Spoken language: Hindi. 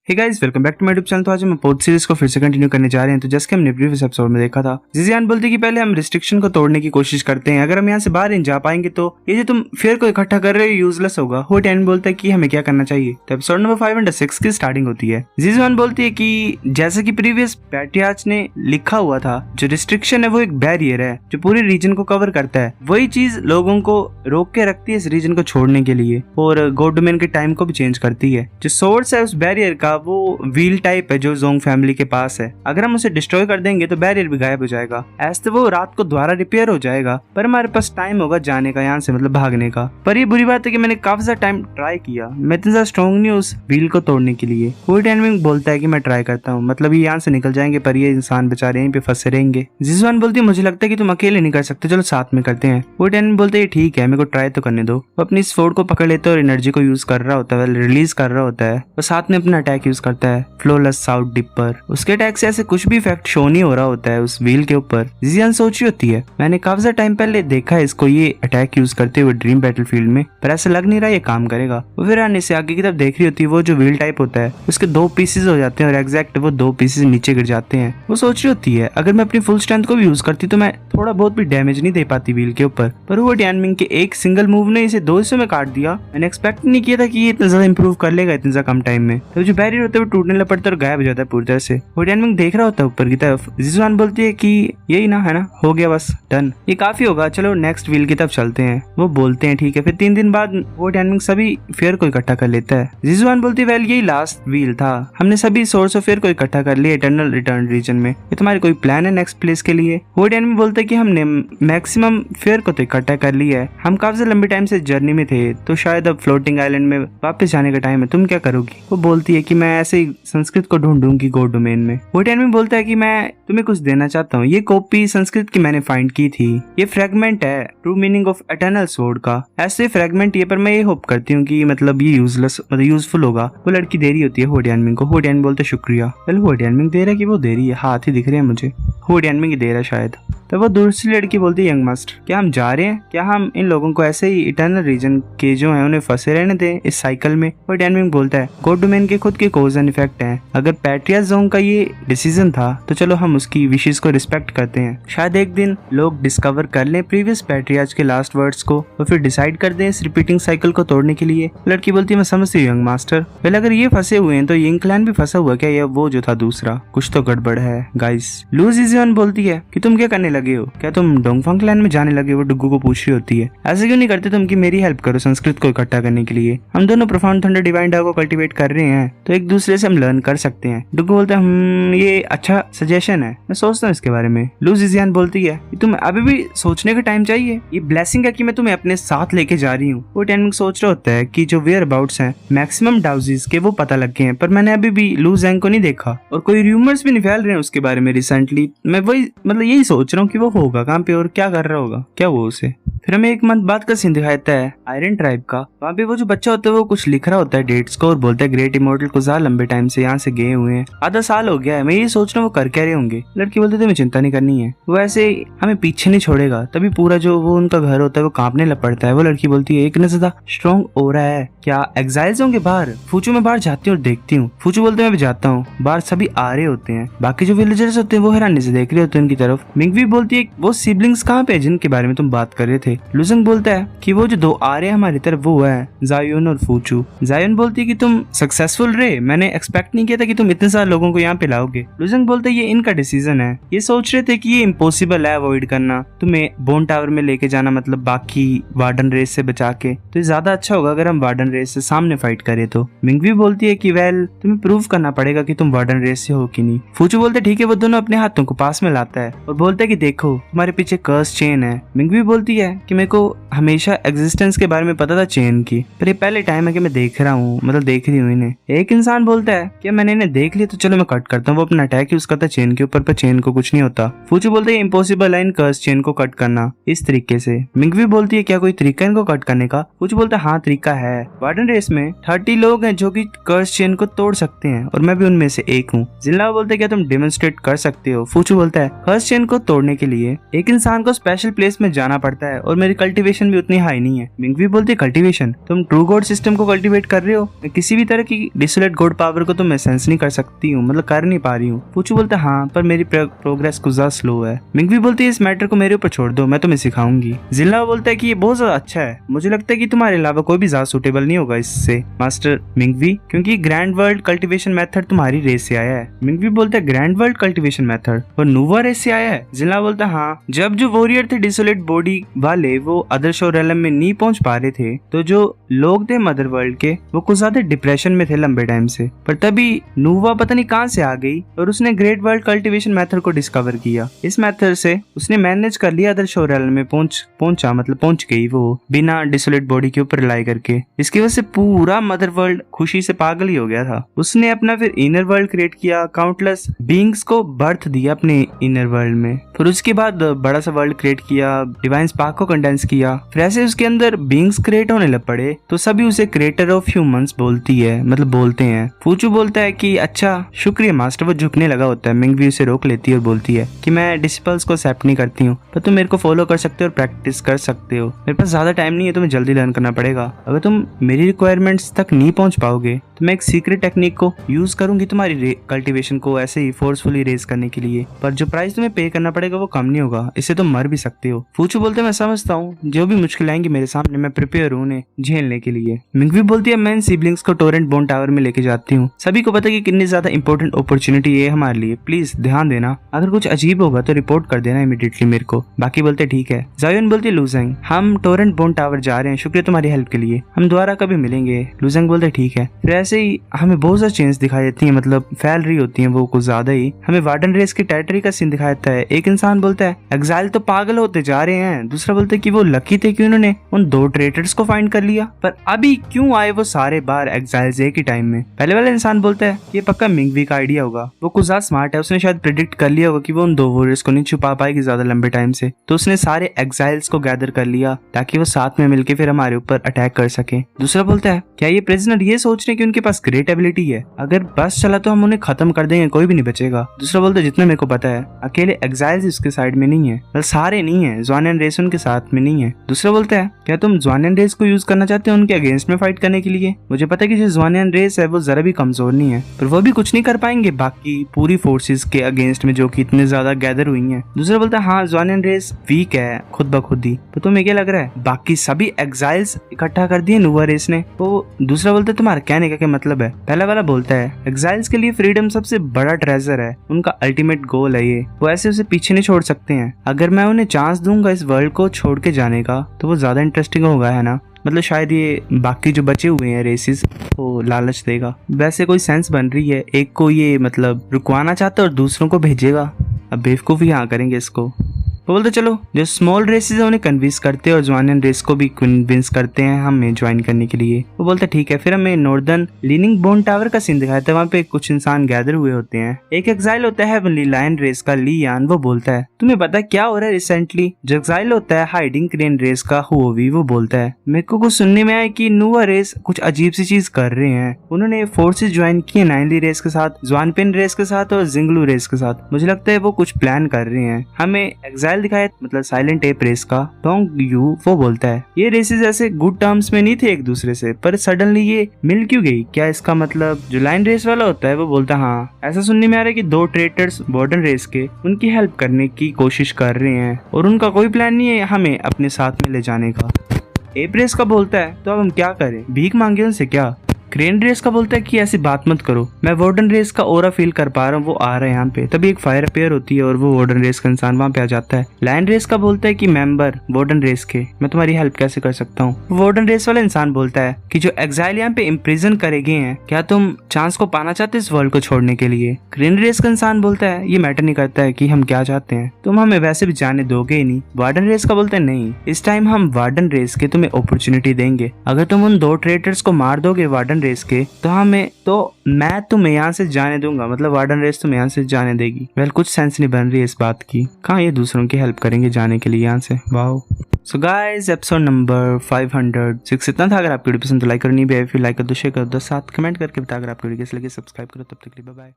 Hey guys, welcome back to my YouTube channel. तो आज हम पोर्ट सीरीज को फिर से कंटिन्यू करने जा रहे हैं। तो जैसे कि हमने प्रीवियस एपिसोड में देखा था, जिजियान बोलती है कि पहले हम रिस्ट्रिक्शन को तोड़ने की कोशिश करते हैं। अगर हम यहाँ से बाहर नहीं जा पाएंगे तो ये जो तुम फेयर को इकट्ठा कर रहे हो यूजलेस होगा। हो टैन बोलता है कि हमें क्या करना चाहिए। तो एपिसोड नंबर 506 की स्टार्टिंग होती है। जिजियान बोलती है कि जैसे कि प्रीवियस पैट्रियार्च ने लिखा हुआ था, जो रिस्ट्रिक्शन है वो एक बैरियर है जो पूरे रीजन को कवर करता है। वही चीज लोगों को रोक के रखती है इस रीजन को छोड़ने के लिए, और गॉड डोमेन के टाइम को भी चेंज करती है। जो सोर्स है उस बैरियर का वो व्हील टाइप है जो जोंग फैमिली के पास है। अगर हम उसे डिस्ट्रॉय कर देंगे तो बैरियर भी गायब हो जाएगा। ऐसे वो रात को दोबारा रिपेयर हो जाएगा, पर हमारे पास टाइम होगा जाने का, यहाँ से मतलब भागने का। पर ये बुरी बात है कि मैंने काफी ज्यादा टाइम ट्राई किया, मैं इतना ज्यादा स्ट्रॉन्ग नहीं उस व्हील को तोड़ने के लिए। वो टाइमिंग बोलता है कि मैं ट्राई करता हूँ, मतलब ये यहाँ से निकल जाएंगे, पर ये इंसान बेचारे यहीं पे फंसे रहेंगे। जिजुआन बोलती है मुझे लगता है कि तुम अकेले नहीं कर सकते, चलो साथ में करते हैं। वो टाइमिंग बोलते है ठीक है, मेरे को ट्राई तो करने दो। वो अपनी स्वॉर्ड को पकड़ लेते और एनर्जी को यूज कर रहा होता है, रिलीज कर रहा होता है। वो साथ में अपना अटैक यूज करता है, फ्लोलेस साउथ डिपर। उसके अटैक से ऐसे कुछ भी इफेक्ट शो नहीं हो रहा होता है उस व्हील के ऊपर। जिजियान सोच रही होती है मैंने काफी ज्यादा टाइम पहले देखा है इसको ये अटैक यूज करते हुए ड्रीम बैटलफील्ड में, पर ऐसा लग नहीं रहा ये काम करेगा। वो फिर आने से आगे की तरफ देख रही होती है, वो जो व्हील टाइप होता है उसके 2 पीसेज हो जाते हैं और एग्जैक्ट वो 2 पीसेज नीचे गिर जाते हैं। वो सोच रही होती है अगर मैं अपनी फुल स्ट्रेंथ को भी यूज करती तो मैं थोड़ा बहुत भी डैमेज नहीं दे पाती व्हील के ऊपर, पर वो डैनमिंग के एक सिंगल मूव ने इसे 2 हिस्सों में काट दिया। मैंने एक्सपेक्ट नहीं किया था कि ये इतना ज्यादा इंप्रूव कर लेगा इतने ज्यादा कम टाइम में। तो जो बैरियर होता है वो टूटने लगता है और गायब हो जाता है पूरी तरह से। वो डैनमिंग देख रहा होता है ऊपर की तरफ। जिजुआन बोलती है कि यही ना है ना, हो गया बस डन, ये काफी होगा, चलो नेक्स्ट व्हील की तरफ चलते हैं। वो बोलते हैं ठीक है। फिर 3 दिन बाद वो डैनमिंग सभी फेयर को इकट्ठा कर लेता है। जिजुआन बोलती है वेल यही लास्ट व्हील था, हमने सभी सोर्स ऑफ फेयर को इकट्ठा कर लिया इटर्नल रिटर्न रीजन में। ये तुम्हारी कोई प्लान है नेक्स्ट प्लेस के लिए? वो डैनमिंग बोलते है कि हमने मैक्सिमम फेयर को तो इकट्ठा कर लिया है, हम काफी लंबे टाइम से जर्नी में थे, तो शायद अब फ्लोटिंग आइलैंड में वापस जाने का टाइम है, तुम क्या करोगी? वो बोलती है कि मैं ऐसे ही संस्कृत को ढूंढूंगी गॉड डोमेन में। वो डैनमिंग बोलता है कि मैं तुम्हें कुछ देना चाहता हूँ, ये कॉपी संस्कृत की मैंने फाइंड की थी, ये फ्रेगमेंट है true meaning of eternal sword का। ऐसे फ्रेगमेंट ये, पर मैं ये होप करती हूँ कि मतलब ये यूजलेस मतलब यूजफुल होगा। वो लड़की दे रही होती है होडियानमिंग को। होडियान बोलते शुक्रिया। वेल होडियानमिंग दे रहा है कि वो दे रही है, हाथ ही दिख रहे हैं मुझे। होडियानमिंग ही दे रहा है शायद। तो वो दूसरी लड़की बोलती है यंग मास्टर क्या हम जा रहे हैं? क्या हम इन लोगों को ऐसे ही इटर्नल रीजन के जो है उन्हें फंसे रहने दें इस साइकिल में? और डैनमिंग बोलता है गॉड डोमेन के खुद के कॉज एंड इफेक्ट हैं, अगर पैट्रियार्च जोंग का ये डिसीजन था तो चलो हम उसकी विशेष को रिस्पेक्ट करते हैं। शायद एक दिन लोग डिस्कवर कर लें प्रीवियस पैट्रियार्च के लास्ट वर्ड्स को और फिर डिसाइड कर दें इस रिपीटिंग साइकिल को तोड़ने के लिए। लड़की बोलती है मैं समझती हूँ यंग मास्टर। वेल अगर ये फंसे हुए हैं तो यंग क्लैन भी फंसा हुआ क्या, या वो जो था दूसरा? कुछ तो गड़बड़ है गाइस। लू जिजियान बोलती है कि तुम क्या करने लगे हो, क्या तुम डोंगफंग क्लैन में जाने लगे? वो डुग्गू को पूछ रही होती है ऐसे क्यों नहीं करते तुम कि मेरी हेल्प करो संस्कृत को इकट्ठा करने के लिए, हम दोनों प्रोफाउंड थंडर डिवाइन डाव को कल्टीवेट कर रहे हैं तो एक दूसरे से हम लर्न कर सकते हैं। डुग्गू बोलता है ये अच्छा सजेशन है, मैं सोचता हूँ इसके बारे में। लू जिजियान बोलती है कि तुम्हें अभी भी सोचने का टाइम चाहिए, ये ब्लेसिंग है कि मैं तुम्हें अपने साथ लेके जा रही हूँ। वो टैनमिंग सोच रहा होता है कि जो वेयर अबाउट्स हैं मैक्सिमम डाउजीज के वो पता लग गए हैं, पर मैंने अभी भी लू ज़ैंग को नहीं देखा और कोई रूमर्स भी नहीं फैल रहे हैं उसके बारे में रिसेंटली। मैं वही मतलब यही सोच रहा हूँ कि वो होगा कहाँ पे और क्या कर रहा होगा, क्या वो उसे। फिर हमें एक मंथ बाद का सीन दिखाता है आयरन ट्राइब का। वहाँ पे वो जो बच्चा होता है वो कुछ लिख रहा होता है डेट्स को और बोलता है ग्रेट इमोर्टल को ज्यादा लंबे टाइम से यहाँ से गए हुए हैं, आधा साल हो गया है, मैं ये सोच रहा हूँ वो कर क्या रहे होंगे। लड़की बोलती है तुम्हें चिंता नहीं करनी है, वो ऐसे हमें पीछे नहीं छोड़ेगा। तभी पूरा जो वो उनका घर होता है वो कांपने लग पड़ता है। वो लड़की बोलती है एक न ज्यादा स्ट्रॉन्ग हो रहा है, क्या एग्जाइल्स होंगे बाहर? फूचू मैं बाहर जाती हूँ और देखती हूँ। फूचू बोलते मैं भी जाता हूँ, बाहर सभी आ रहे होते हैं। बाकी जो विलेजर्स होते हैं वो हैरानी से देख रहे होते हैं उनकी तरफ। मिंगवी बोलती है वो सिबलिंग्स कहाँ पे जिनके बारे में तुम बात कर रहे थे? लुजंग बोलता है कि वो जो 2 आ रहे हैं हमारी तरफ वो है जायोन और फूचू। जायोन बोलती है कि तुम सक्सेसफुल रहे, मैंने एक्सपेक्ट नहीं किया था कि तुम इतने सारे लोगों को यहाँ पे लाओगे। लुजंग बोलते है ये इनका डिसीजन है, ये सोच रहे थे कि ये इम्पॉसिबल है अवॉइड करना, तुम्हें बोन टावर में लेके जाना मतलब बाकी वार्डन रेस से बचा के, तो ये ज्यादा अच्छा होगा अगर हम वार्डन रेस से सामने फाइट करें। तो मिंगवी बोलती है कि वेल तुम्हें प्रूव करना पड़ेगा कि तुम वार्डन रेस से हो कि नहीं। फूचू बोलते ठीक है। वो दोनों अपने हाथों को पास में लाता है और बोलता है कि देखो तुम्हारे पीछे कर्स चेन है। मिंगवी बोलती है कि मेरे को हमेशा एग्जिस्टेंस के बारे में पता था चेन की, पर ये पहले टाइम है कि मैं देख रहा हूँ, मतलब देख रही हूँ इन्हें। एक इंसान बोलता है कि मैंने इन्हें देख लिया तो चलो मैं कट करता हूँ। वो अपना अटैक यूज करता है चेन के ऊपर, पर चेन को कुछ नहीं होता। फूचू बोलते है इम्पॉसिबल है इन कर्स चेन को कट करना इस तरीके से। मिंगवी बोलती है क्या कोई तरीका इनको कट करने का? फूचू बोलता है हाँ तरीका है, वार्डन रेस में 30 लोग हैं जो कि कर्स चेन को तोड़ सकते हैं और मैं भी उनमें से एक हूँ। जिनलाओ बोलते क्या तुम डेमोन्स्ट्रेट कर सकते हो? फूचू बोलता है कर्स चेन को तोड़ने करने के लिए एक इंसान को स्पेशल प्लेस में जाना पड़ता है और मेरी कल्टीवेशन भी उतनी हाई नहीं है। मिंगवी बोलती है कल्टीवेशन, तुम ट्रू गॉड सिस्टम को कल्टीवेट कर रहे हो? मैं किसी भी तरह की डिसोलेट गॉड पावर को तो मैं सेंस नहीं कर सकती हूँ, मतलब कर नहीं पा रही हूँ। पूछू बोलता है हाँ, पर मेरी प्रोग्रेस कुछ ज्यादा स्लो है। मिंगवी बोलती है इस मैटर को मेरे ऊपर छोड़ दो, मैं तुम्हें सिखाऊंगी। जिनला बोलता है कि ये बहुत ज्यादा अच्छा है, मुझे लगता है कि तुम्हारे अलावा कोई भी ज्यादा सुटेबल नहीं होगा इससे मास्टर मिंगवी, क्योंकि ग्रैंड वर्ल्ड कल्टीवेशन मेथड तुम्हारी रेस से आया है। मिंगवी बोलता है ग्रैंड वर्ल्ड कल्टीवेशन मेथड और नोवा रेस से आया है? जिनला बोलता है हाँ, जब जो वॉरियर थे डिसोलेट बॉडी वाले वो अदर शोर रेलम में नहीं पहुंच पा रहे थे, तो जो लोग थे मदर वर्ल्ड के वो कुछ ज्यादा डिप्रेशन में थे लंबे टाइम से, पर तभी नोवा पता नहीं कहां से आ गई और उसने ग्रेट वर्ल्ड कल्टीवेशन मेथड को डिस्कवर किया। इस मेथड से उसने मैनेज कर लिया अदर शोर रेलम में पहुंच गई वो बिना डिसोलेट बॉडी के ऊपर रिलाई करके। इसकी वजह से पूरा मदर वर्ल्ड खुशी से पागल ही हो गया था। उसने अपना फिर इनर वर्ल्ड क्रिएट किया, काउंटलेस बीइंग्स को बर्थ दिया अपने इनर वर्ल्ड में। फिर उसके बाद बड़ा सा वर्ल्ड क्रिएट किया, डिवाइन स्पार्क को कंडेंस किया। फिर ऐसे उसके अंदर बीइंग्स क्रिएट होने लग पड़े तो सभी उसे क्रिएटर ऑफ ह्यूमंस बोलती है, मतलब बोलते हैं। फूचू बोलता है कि अच्छा शुक्रिया मास्टर। वो झुकने लगा होता है। मिंगवी उसे रोक लेती है और बोलती है कि मैं डिसिपल्स को एक्सेप्ट नहीं करती हूँ, पर तुम मेरे को फॉलो कर सकते हो और प्रैक्टिस कर सकते हो। मेरे पास ज्यादा टाइम नहीं है, तुम्हें जल्दी लर्न करना पड़ेगा। अगर तुम मेरी रिक्वायरमेंट्स तक नहीं पहुंच पाओगे तो मैं एक सीक्रेट टेक्निक को यूज करूंगी तुम्हारी कल्टीवेशन को ऐसे ही फोर्सफुली रेज करने के लिए, पर जो प्राइस तुम्हें पे करना पड़ेगा वो कम नहीं होगा, इससे तुम मर भी सकते हो। फूचू बोलते मैं समझता हूँ, जो भी मुश्किल आएंगी मेरे सामने मैं प्रिपेयर हूँ उन्हें झेलने के लिए। मिंगवी बोलती है मैं इन सिबलिंग्स को टोरेंट बोन टावर में लेके जाती हूँ। सभी को पता है कि कितनी ज्यादा इंपॉर्टेंट अपॉर्चुनिटी है हमारे लिए, प्लीज ध्यान देना, अगर कुछ अजीब होगा तो रिपोर्ट कर देना इमीडिएटली मेरे को। बाकी बोलते ठीक है। जायोन बोलती है लूजेंग हम टोरेंट बोन टावर जा रहे हैं, शुक्रिया तुम्हारी हेल्प के लिए, हम दोबारा कभी मिलेंगे। लूजेंग बोलते ठीक है। फिर ऐसे ही हमें बहुत सारी चेंज दिखाई देती है, मतलब फैल रही होती है वो कुछ ज्यादा ही। हमें वार्डन रेस की टेरिटरी का सीन दिखाया जाता है। एक इंसान बोलता है एग्जाइल तो पागल होते जा रहे हैं, दूसरा बोलता है कि वो लकी थे कि उन्होंने उन 2 ट्रेटर्स को फाइंड कर लिया, पर अभी क्यों आए वो सारे बार एग्जाइल्स एक ही टाइम में। पहले वाला इंसान बोलता है ये पक्का मिंगवी का आइडिया होगा, वो कुछ ज्यादा स्मार्ट है, उसने शायद प्रिडिक्ट कर लिया होगा कि वो उन 2 वॉरियर्स को नहीं छुपा पाएगी ज्यादा लंबे टाइम से, तो उसने सारे एग्जाइल्स को गैदर कर लिया ताकि वो साथ में मिलकर फिर हमारे ऊपर अटैक कर सके। दूसरा बोलता है क्या ये प्रिजनर ये सोच रहे हैं कि उनके पास ग्रेट एबिलिटी है, अगर बस चला तो हम उन्हें खत्म कर देंगे, कोई भी नहीं बचेगा। दूसरा बोलता है जितना मेरे को पता है अकेले एग्जाइल्स उसके साइड में नहीं है, मतलब सारे नहीं है, ज़्वानियन रेस उनके साथ में नहीं है। दूसरा बोलता है क्या तुम ज़्वानियन रेस को यूज करना चाहते हो उनके अगेंस्ट में फाइट करने के लिए? मुझे पता है कि जो ज़्वानियन रेस है वो जरा भी कमजोर नहीं है, पर वो भी कुछ नहीं कर पाएंगे बाकी पूरी फोर्सेस के अगेंस्ट में जो कि इतने ज्यादा गैदर हुई हैं। दूसरा बोलता है हाँ ज़्वानियन रेस वीक है खुद ब खुद ही, तो तुम्हें क्या लग रहा है बाकी सभी एग्जाइल्स इकट्ठा कर दिए नोवा रेस ने? तो दूसरा बोलता है तुम्हारा कहने का क्या मतलब है? पहला वाला बोलता है एग्जाइल्स के लिए फ्रीडम सबसे बड़ा ट्रेजर है, उनका अल्टीमेट गोल है ये, वो ऐसे उसे पीछे नहीं छोड़ सकते हैं। अगर मैं उन्हें चांस दूंगा इस वर्ल्ड को छोड़ के जाने का तो वो ज्यादा इंटरेस्टिंग होगा, है ना? मतलब शायद ये बाकी जो बचे हुए हैं रेसिस को लालच देगा। वैसे कोई सेंस बन रही है, एक को ये मतलब रुकवाना चाहता है और दूसरों को भेजेगा। अब बेवकूफ़ी यहाँ करेंगे इसको। वो बोलते चलो जो स्मॉल रेसेस है उन्हें कन्विंस करते हैं और ज़्वानियन रेस को भी कन्विंस करते हैं हमें ज्वाइन करने के लिए। वो बोलते ठीक है। फिर हमें नॉर्दर्न लीनिंग बोन टावर का सीन दिखाया था, वहाँ पे कुछ इंसान गैदर हुए होते हैं। एक एक्साइल होता है हेवनली लायन रेस का लियान, वो बोलता है तुम्हें पता है क्या हो रहा है रिसेंटली? जो एक्साइल होता है हाइडिंग क्रेन रेस का हुओवी, वो बोलता है मेरे को कुछ सुनने में आया कि नोवा रेस कुछ अजीब सी चीज कर रहे हैं, उन्होंने फोर्सेस ज्वाइन किए नाइनली रेस के साथ, ज़्वानपिन रेस के साथ और जिंगलू रेस के साथ। मुझे लगता है वो कुछ प्लान कर रहे हैं। हमें एक्साइल दिखाया मतलब साइलेंट एप रेस का टोंग यू, वो बोलता है ये रेसेस ऐसे गुड टर्म्स में नहीं थे एक दूसरे से, पर सडनली ये मिल क्यों गई? क्या इसका मतलब जो लाइन रेस वाला होता है वो बोलता है हाँ ऐसा सुनने में आ रहा है कि 2 ट्रेटर्स बॉर्डर रेस के उनकी हेल्प करने की कोशिश कर रहे हैं और उनका कोई प्लान नहीं है हमें अपने साथ में ले जाने का। एप रेस का बोलता है तो अब हम क्या करें, भीख मांगे उनसे क्या? क्रेन रेस का बोलता है कि ऐसी बात मत करो, मैं वार्डन रेस का ओरा फील कर पा रहा हूँ, वो आ रहा है यहाँ पे। तभी एक फायर अपेयर होती है और वो वार्डन रेस का इंसान वहाँ पे आ जाता है। लायन रेस का बोलता है कि मेंबर वार्डन रेस के, मैं तुम्हारी हेल्प कैसे कर सकता हूँ? वार्डन रेस वाला इंसान बोलता है कि जो एग्जाइल यहाँ पे इम्प्रिजन करे गए हैं, क्या तुम चांस को पाना चाहते इस वर्ल्ड को छोड़ने के लिए? क्रेन रेस का इंसान बोलता है ये मैटर नहीं करता है कि हम क्या चाहते हैं, तुम हमें वैसे भी जाने दोगे ही नहीं। वार्डन रेस का बोलता है नहीं, इस टाइम हम वार्डन रेस के तुम्हें अपॉर्चुनिटी देंगे, अगर तुम उन 2 ट्रेटर्स को मार दोगे वार्डन रेस के तो मैं तुम्हें यहाँ से जाने दूंगा, मतलब वार्डन रेस तुम्हें यहाँ से जाने देगी। वेल कुछ सेंस नहीं बन रही है इस बात की, कहाँ ये दूसरों की हेल्प करेंगे जाने के लिए यहाँ से। Wow. So guys episode number 506 इतना था। अगर आपकी वीडियो पसंद तो लाइक करनी भी है, फिर लाइक कर दो, शेयर कर दो, साथ कमेंट करके बता अगर आपकी वीडियो कैसी लगी, सब्सक्राइब करो। तब तक के लिए बाय बाय।